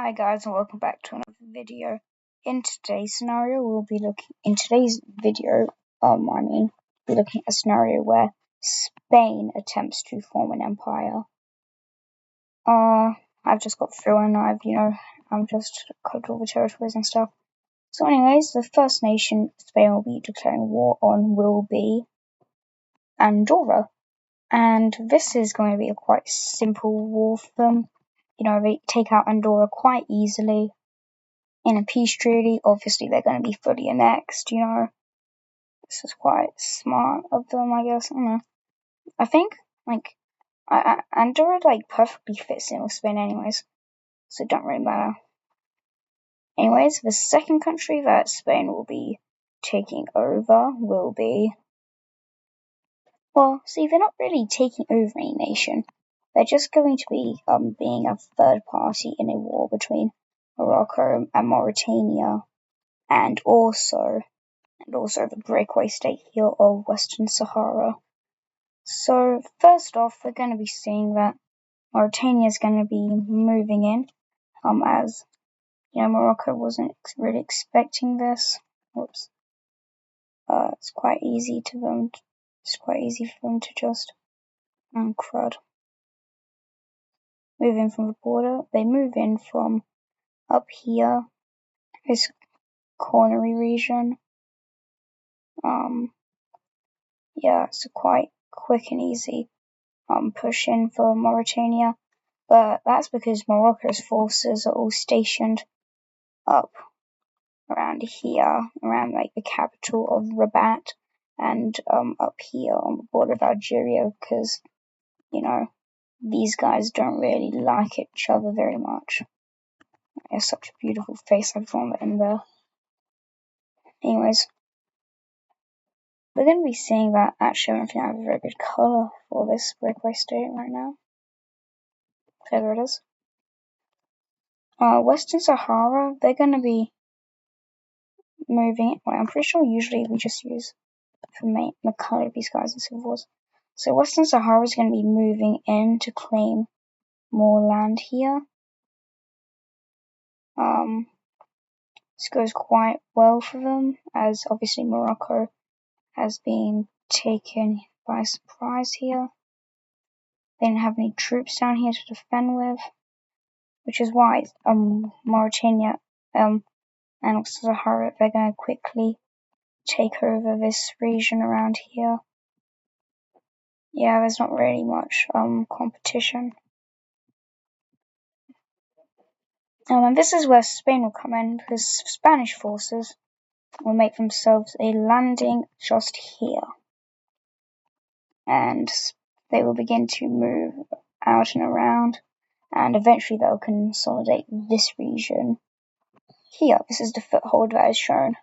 Hi guys, and welcome back to another video. In today's video, we'll be looking at a scenario where Spain attempts to form an empire. I've just got through and I'm just covered all the territories and stuff. So anyways, the first nation Spain will be declaring war on will be Andorra. And this is going to be a quite simple war for them. They take out Andorra quite easily. In a peace treaty, obviously they're going to be fully annexed, This is quite smart of them, I guess. I don't know. I think, Andorra, perfectly fits in with Spain anyways, so it don't really matter. Anyways, the second country that Spain will be taking over will be... Well, see, they're not really taking over any nation. They're just going to be being a third party in a war between Morocco and Mauritania, and also the breakaway state here of Western Sahara. So first off, we're going to be seeing that Mauritania is going to be moving in, as Morocco wasn't really expecting this. Whoops. It's quite easy for them to just crud. Move in from the border. They move in from up here, this cornery region. Yeah, it's a quite quick and easy push in for Mauritania, but that's because Morocco's forces are all stationed up around here, around the capital of Rabat, and up here on the border of Algeria, because these guys don't really like each other very much. It's such a beautiful face I've drawn in there. Anyways, we're going to be seeing that actually I don't think I have a very good colour for this breakaway state right now. Okay, there it is. Western Sahara, they're going to be moving. Well, I'm pretty sure usually we just use the colour of these guys in Civil Wars. So Western Sahara is going to be moving in to claim more land here. This goes quite well for them, as obviously Morocco has been taken by surprise here. They didn't have any troops down here to defend with, which is why Mauritania and Western Sahara, they're going to quickly take over this region around here. Yeah, there's not really much competition. And this is where Spain will come in, because Spanish forces will make themselves a landing just here. And they will begin to move out and around, and eventually they'll consolidate this region here. This is the foothold that is shown.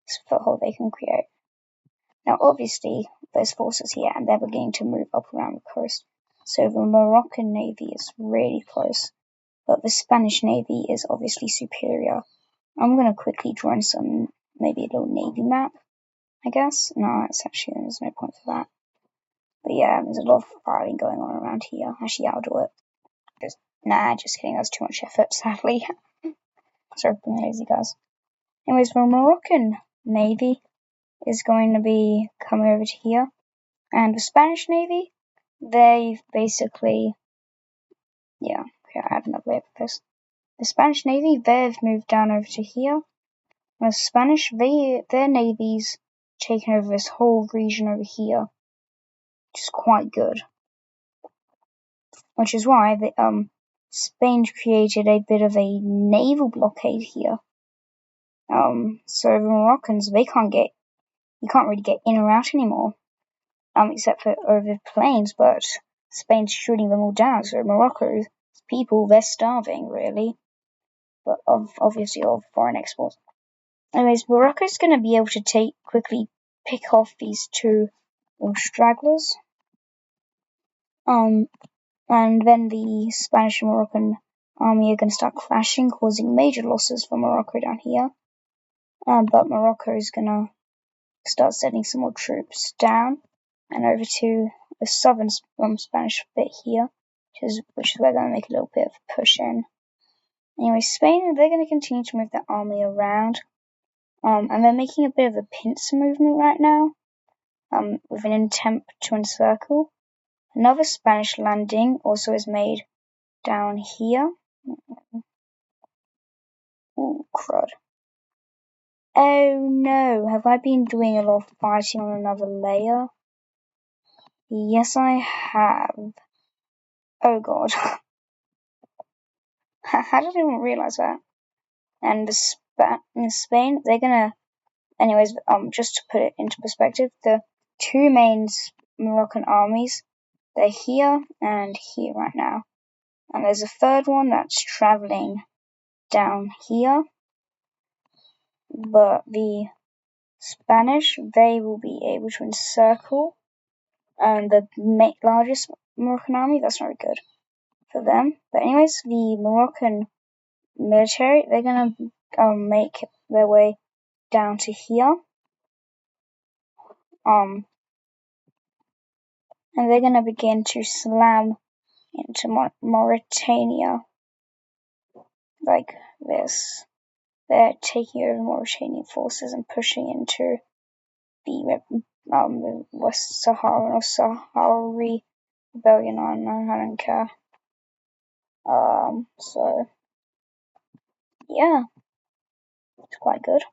This foothold they can create. Now obviously there's forces here, and they're beginning to move up around the coast. So the Moroccan navy is really close, but the Spanish navy is obviously superior. I'm going to quickly draw in maybe a little navy map, I guess. No, there's no point for that. But yeah, there's a lot of fighting going on around here. Actually, I'll do it. Just kidding, that's too much effort, sadly. Sorry for being lazy, guys. Anyways, the Moroccan navy is going to be coming over to here. And the Spanish navy, they basically... Yeah, okay, I had another way for this. The Spanish navy, they've moved down over to here. The Spanish, their navy's taken over this whole region over here, which is quite good. Which is why Spain created a bit of a naval blockade here. So the Moroccans, you can't really get in or out anymore, except for over the plains, but Spain's shooting them all down, so Morocco's people, they're starving, really. But obviously of foreign exports. Anyways, Morocco's going to be able to quickly pick off these two stragglers. And then the Spanish and Moroccan army are going to start clashing, causing major losses for Morocco down here. But Morocco is going to start sending some more troops down and over to the southern Spanish bit here, which is where they're going to make a little bit of a push in. Anyway, Spain, they're going to continue to move their army around. And they're making a bit of a pincer movement right now. With an attempt to encircle. Another Spanish landing also is made down here. Ooh, crud. Oh no, have I been doing a lot of fighting on another layer? Yes, I have. Oh god. How did I even realize that? And in Spain, they're gonna. Anyways, just to put it into perspective, the two main Moroccan armies, they're here and here right now. And there's a third one that's traveling down here. But the Spanish, they will be able to encircle the largest Moroccan army. That's not good for them. But anyways, the Moroccan military, they're gonna make their way down to here. And they're gonna begin to slam into Mauritania like this. They're taking over Mauritanian forces and pushing into the West Saharan or Sahrawi rebellion. I don't care. So yeah, it's quite good.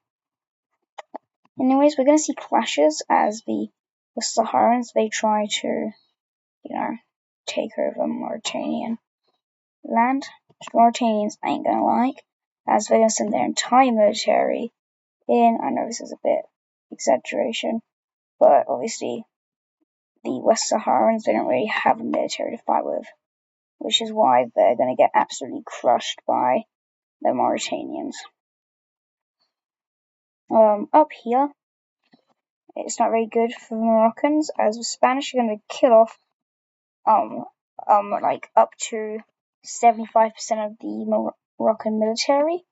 Anyways, we're gonna see clashes as the Saharans, they try to, take over Mauritanian land, which Mauritanians ain't gonna like, as they're gonna send their entire military in. I know this is a bit exaggeration, but obviously the West Saharans, they don't really have a military to fight with, which is why they're gonna get absolutely crushed by the Mauritanians. Up here, it's not very good for the Moroccans, as the Spanish are going to kill off like up to 75% of the Moroccan military.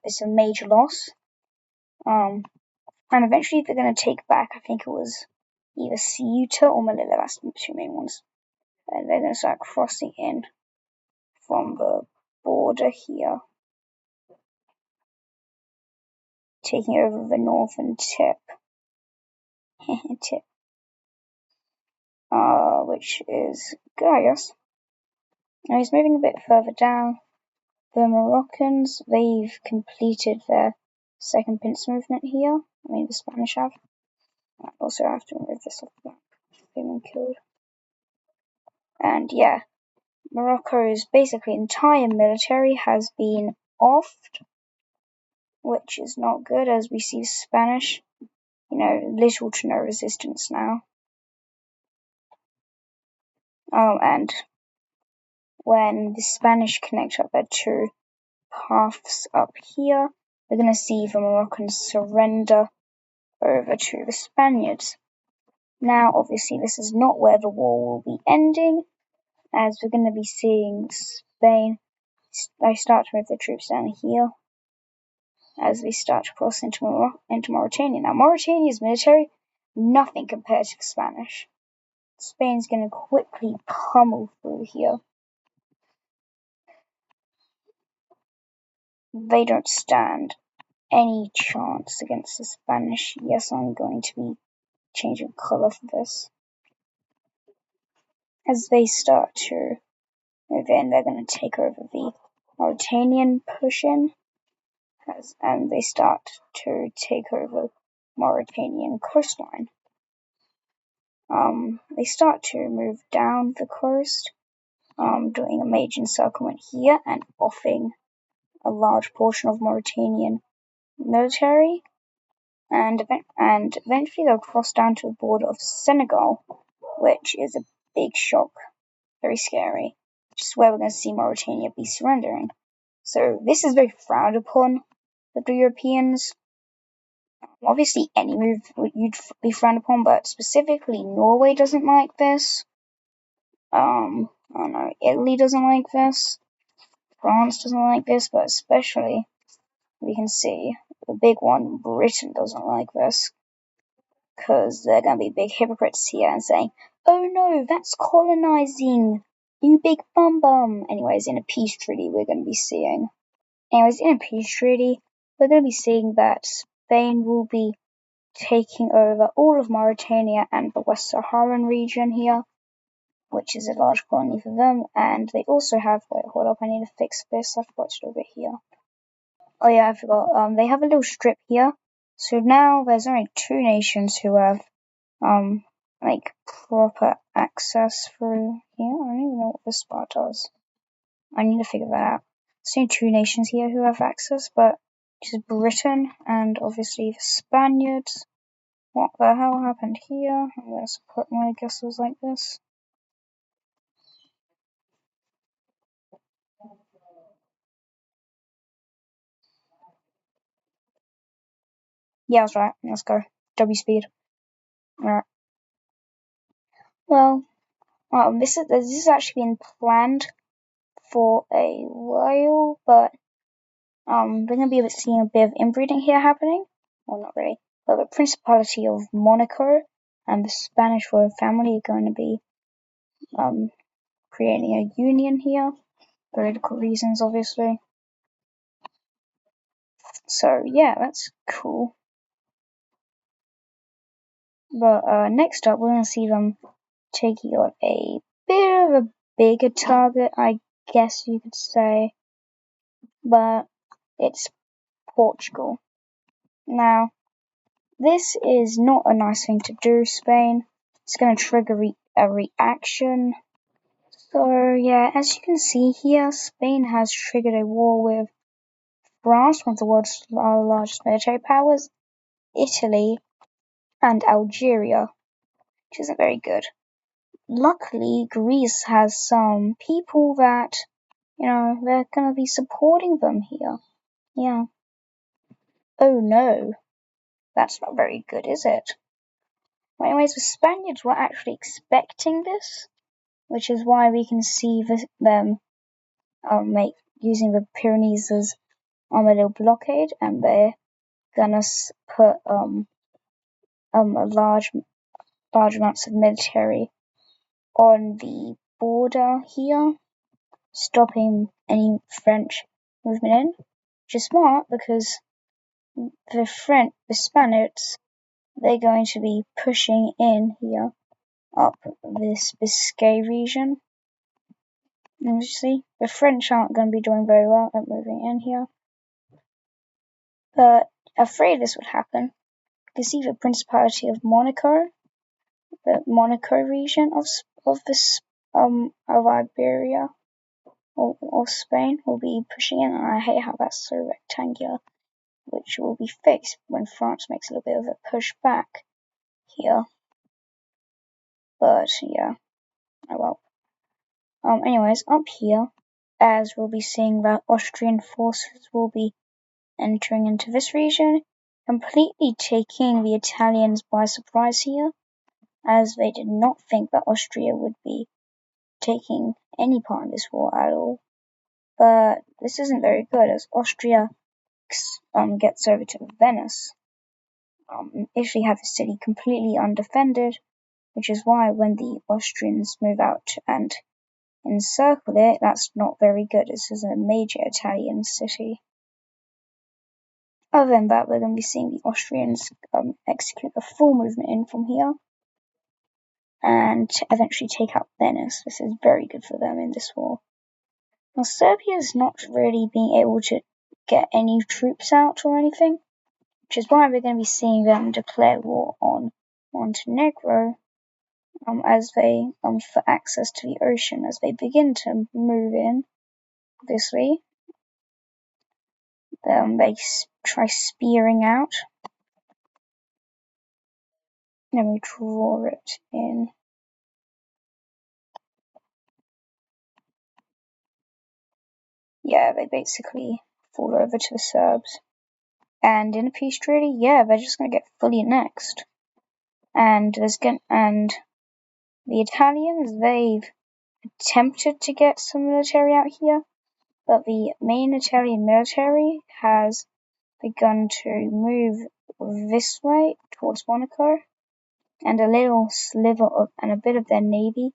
It's a major loss. And eventually they're going to take back, I think it was either Ceuta or Melilla, that's the two main ones. And they're going to start crossing in from the border here, taking over the northern tip. Which is good, I guess. Now he's moving a bit further down. The Moroccans, they've completed their second pincer movement here. I mean, the Spanish have. I also have to remove this off the map. Been killed. And yeah, Morocco's basically entire military has been offed, which is not good, as we see Spanish, little to no resistance now. And when the Spanish connect up their two paths up here, we're going to see the Moroccans surrender over to the Spaniards. Now, obviously, this is not where the war will be ending, as we're going to be seeing Spain. They start to move their troops down here as they start to cross into Mauritania. Now, Mauritania's military, nothing compared to the Spanish. Spain's going to quickly pummel through here. They don't stand any chance against the Spanish. Yes, I'm going to be changing colour for this. As they start to move in, they're going to take over the Mauritanian push-in, and they start to take over Mauritanian coastline. They start to move down the coast, doing a major encirclement here and offing a large portion of Mauritanian military, and eventually they'll cross down to the border of Senegal, which is a big shock, very scary, which is where we're going to see Mauritania be surrendering. So this is very frowned upon by the Europeans. Obviously, any move you'd be frowned upon, but specifically Norway doesn't like this. I don't know, Italy doesn't like this. France doesn't like this, but especially we can see the big one, Britain doesn't like this, because they're going to be big hypocrites here and saying, "Oh no, that's colonizing, you big bum bum." Anyways, in a peace treaty we're going to be seeing, Anyways, in a peace treaty, we're going to be seeing that Spain will be taking over all of Mauritania and the West Saharan region here, which is a large colony for them, and they also have, wait, hold up, I need to fix this, I forgot to do it here. Oh yeah, I forgot, they have a little strip here, so now there's only 2 nations who have, like, proper access through here. I don't even know what this spot does. I need to figure that out. There's only 2 nations here who have access, but which is Britain and obviously the Spaniards. What the hell happened here? I'm going to support my guesses like this. Yeah, that's right. Let's go. W speed. Alright. Well, this has actually been planned for a while, but we're going to be seeing a bit of inbreeding here happening. Well, not really. But the Principality of Monaco and the Spanish royal family are going to be creating a union here. Political reasons, obviously. So, yeah, that's cool. But next up, we're going to see them taking on a bit of a bigger target, I guess you could say. But it's Portugal. Now, this is not a nice thing to do, Spain. It's going to trigger a reaction. So, yeah, as you can see here, Spain has triggered a war with France, one of the world's largest military powers, Italy, and Algeria, which isn't very good. Luckily, Greece has some people that, they're going to be supporting them here. Yeah. Oh no, that's not very good, is it? Well, anyways, the Spaniards were actually expecting this, which is why we can see them using the Pyrenees as a little blockade, and they're gonna put a large amounts of military on the border here, stopping any French movement in, which is smart because the Spaniards, they're going to be pushing in here up this Biscay region. And you see, the French aren't going to be doing very well at moving in here. But afraid this would happen, you can see the Principality of Monaco, the Monaco region of this of Iberia or Spain will be pushing in, and I hate how that's so rectangular, which will be fixed when France makes a little bit of a push back here. But yeah, oh well. Anyways, up here, as we'll be seeing that Austrian forces will be entering into this region, completely taking the Italians by surprise here, as they did not think that Austria would be taking any part in this war at all. But this isn't very good, as Austria gets over to Venice. Italy have the city completely undefended, which is why when the Austrians move out and encircle it, that's not very good. This is a major Italian city. Other than that, we're going to be seeing the Austrians execute a full movement in from here and eventually take out Venice. This is very good for them in this war. Now, Serbia is not really being able to get any troops out or anything, which is why we're going to be seeing them declare war on Montenegro as they for access to the ocean as they begin to move in. Obviously, they try spearing out. Let me draw it in. Yeah, they basically fall over to the Serbs. And in a peace treaty, yeah, they're just gonna get fully annexed. And the Italians, they've attempted to get some military out here, but the main Italian military has begun to move this way towards Monaco, and a little sliver and a bit of their navy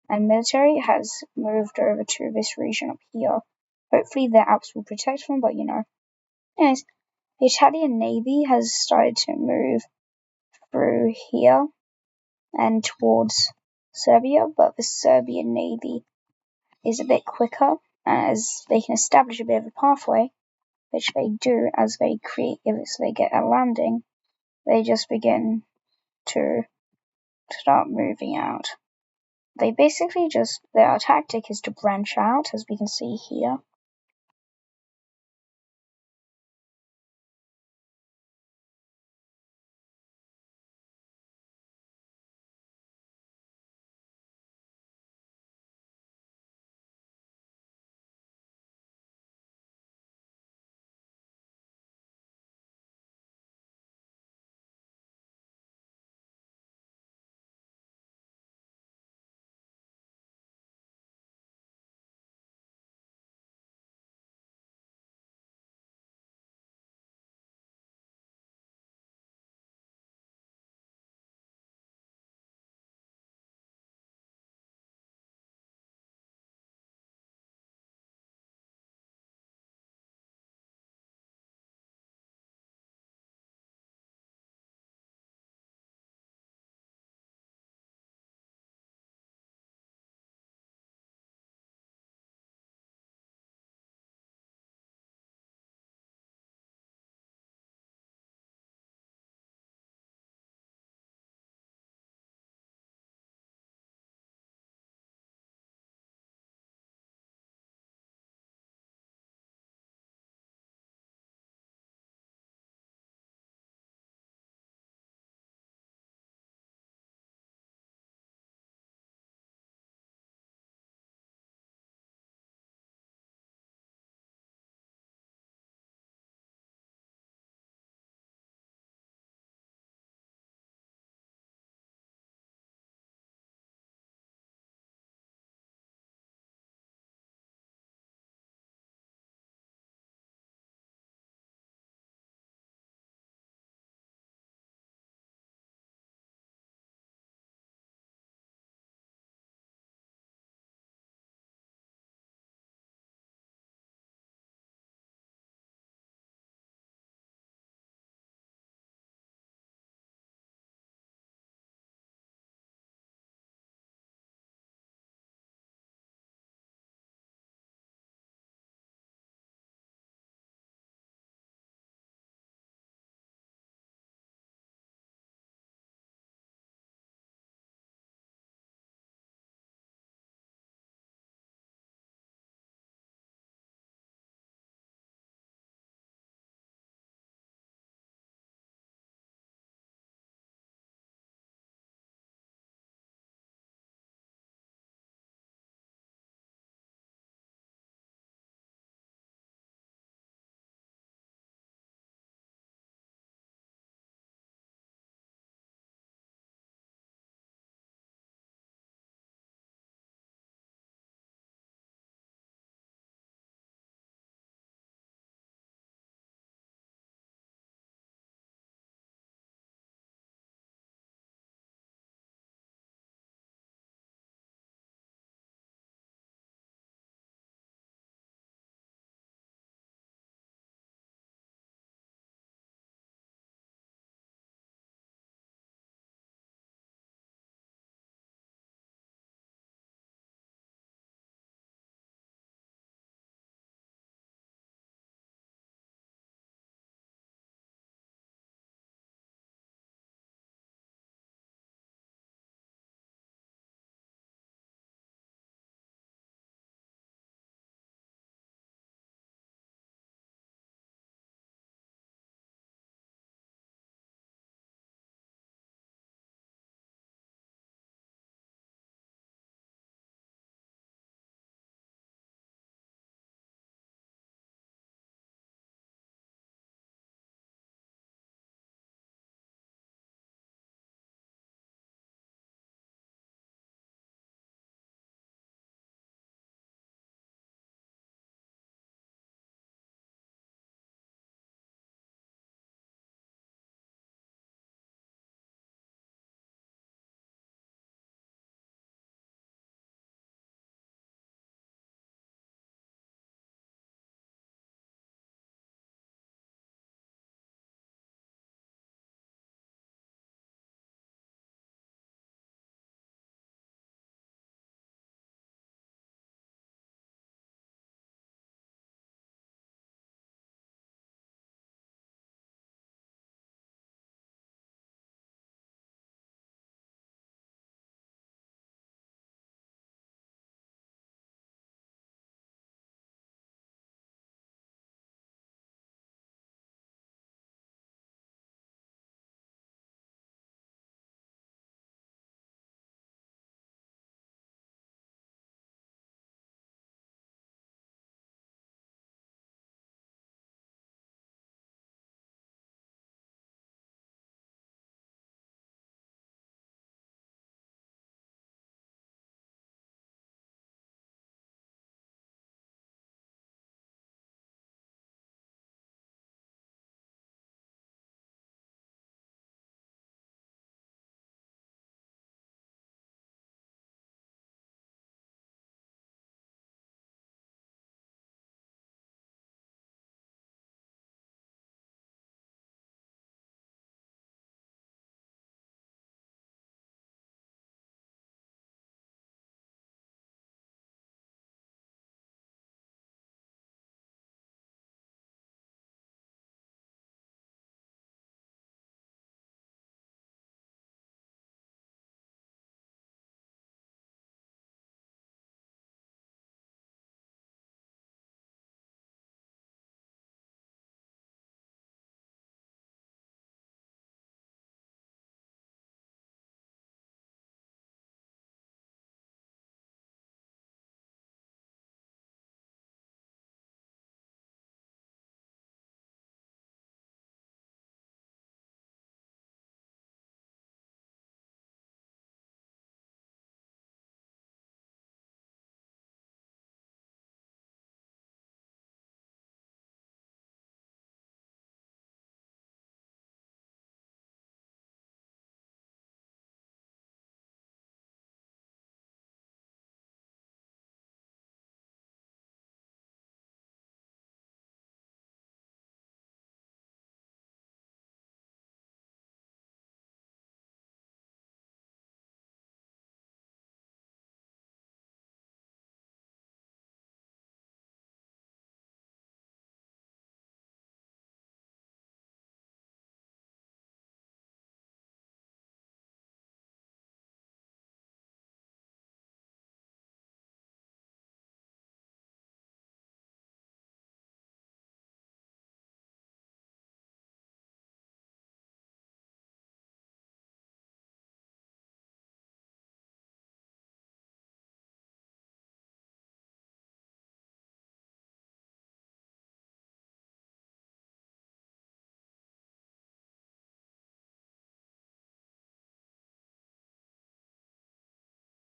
and military has moved over to this region up here, Hopefully their Alps will protect them, but you know. Anyways, the Italian Navy has started to move through here and towards Serbia, but the Serbian Navy is a bit quicker, as they can establish a bit of a pathway, which they do as they get a landing, they just begin to start moving out. They basically their tactic is to branch out, as we can see here.